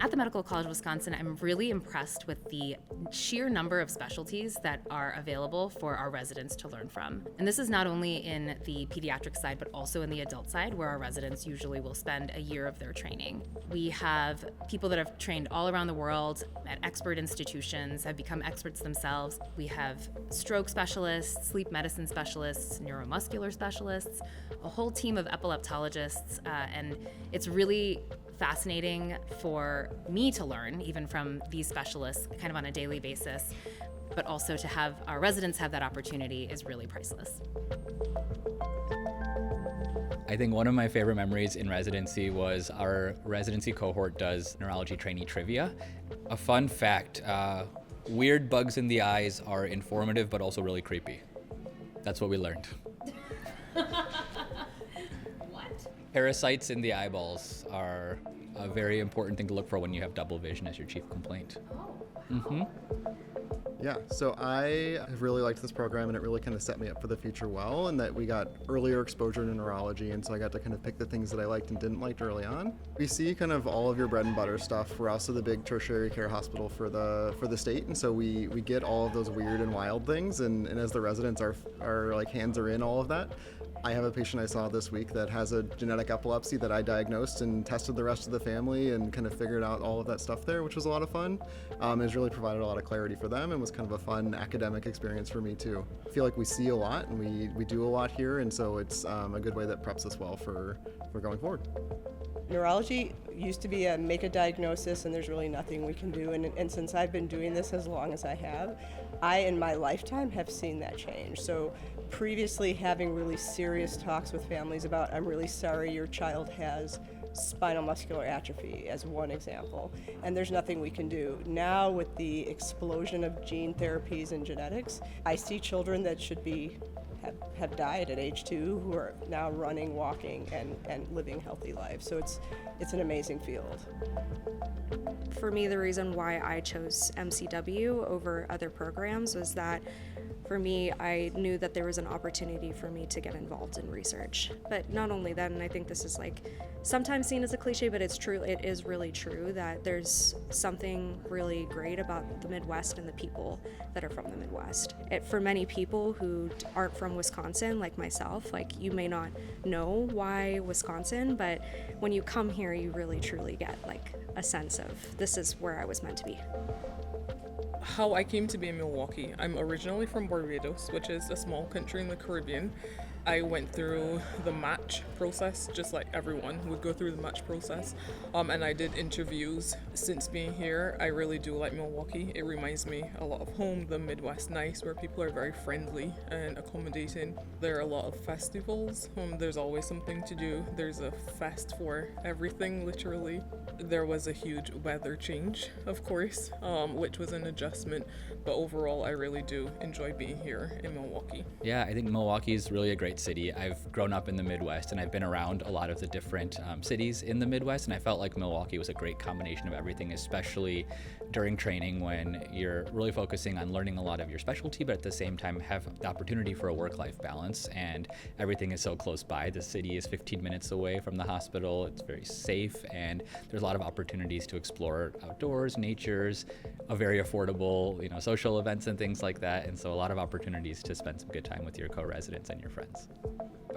At the Medical College of Wisconsin, I'm really impressed with the sheer number of specialties that are available for our residents to learn from. And this is not only in the pediatric side, but also in the adult side, where our residents usually will spend a year of their training. We have people that have trained all around the world at expert institutions, have become experts themselves. We have stroke specialists, sleep medicine specialists, neuromuscular specialists, a whole team of epileptologists, and it's really fascinating for me to learn, even from these specialists, kind of on a daily basis, but also to have our residents have that opportunity is really priceless. I think one of my favorite memories in residency was our residency cohort does neurology trainee trivia. A fun fact, weird bugs in the eyes are informative but also really creepy. That's what we learned. Parasites in the eyeballs are a very important thing to look for when you have double vision as your chief complaint. Yeah, so I have really liked this program, and it really kind of set me up for the future well, and that we got earlier exposure to neurology, and so I got to kind of pick the things that I liked and didn't like early on. We see kind of all of your bread and butter stuff. We're also the big tertiary care hospital for the state, and so we get all of those weird and wild things, and as the residents, our like hands are in all of that. I have a patient I saw this week that has a genetic epilepsy that I diagnosed and tested the rest of the family and kind of figured out all of that stuff there, which was a lot of fun. It's really provided a lot of clarity for them and was kind of a fun academic experience for me too. I feel like we see a lot and we do a lot here, and so it's a good way that preps us well for going forward. Neurology used to be a make a diagnosis and there's really nothing we can do, and since I've been doing this as long as I have, I in my lifetime have seen that change. So previously having really serious talks with families about, I'm really sorry your child has spinal muscular atrophy as one example, and there's nothing we can do. Now with the explosion of gene therapies and genetics, I see children that should have died at age 2 who are now running, walking, and living healthy lives. So it's an amazing field. For me, the reason why I chose MCW over other programs was that for me, I knew that there was an opportunity for me to get involved in research. But not only that, and I think this is like sometimes seen as a cliche, but it's true, it is really true that there's something really great about the Midwest and the people that are from the Midwest. For many people who aren't from Wisconsin, like myself, like you may not know why Wisconsin, but when you come here, you really truly get like a sense of this is where I was meant to be. How I came to be in Milwaukee. I'm originally from Barbados, which is a small country in the Caribbean. I went through the match process, just like everyone would go through the match process, and I did interviews. Since being here, I really do like Milwaukee. It reminds me a lot of home, the Midwest nice, where people are very friendly and accommodating. There are a lot of festivals. There's always something to do. There's a fest for everything, literally. There was a huge weather change, of course, which was an adjustment, but overall, I really do enjoy being here in Milwaukee. Yeah, I think Milwaukee is really a great city. I've grown up in the Midwest and I've been around a lot of the different cities in the Midwest, and I felt like Milwaukee was a great combination of everything, especially during training when you're really focusing on learning a lot of your specialty, but at the same time have the opportunity for a work-life balance, and everything is so close by. The city is 15 minutes away from the hospital. It's very safe, and there's a lot of opportunities to explore outdoors, natures, a very affordable, social events and things like that, and so a lot of opportunities to spend some good time with your co-residents and your friends.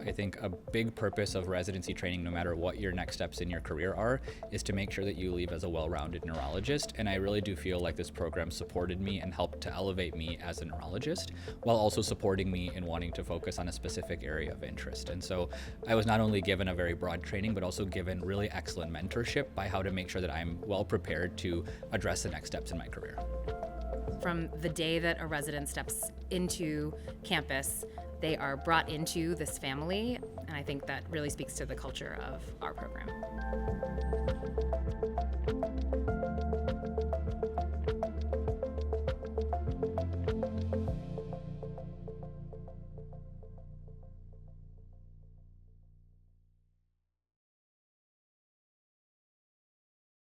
I think a big purpose of residency training, no matter what your next steps in your career are, is to make sure that you leave as a well-rounded neurologist. And I really do feel like this program supported me and helped to elevate me as a neurologist, while also supporting me in wanting to focus on a specific area of interest. And so I was not only given a very broad training, but also given really excellent mentorship by how to make sure that I'm well prepared to address the next steps in my career. From the day that a resident steps into campus, they are brought into this family, and I think that really speaks to the culture of our program.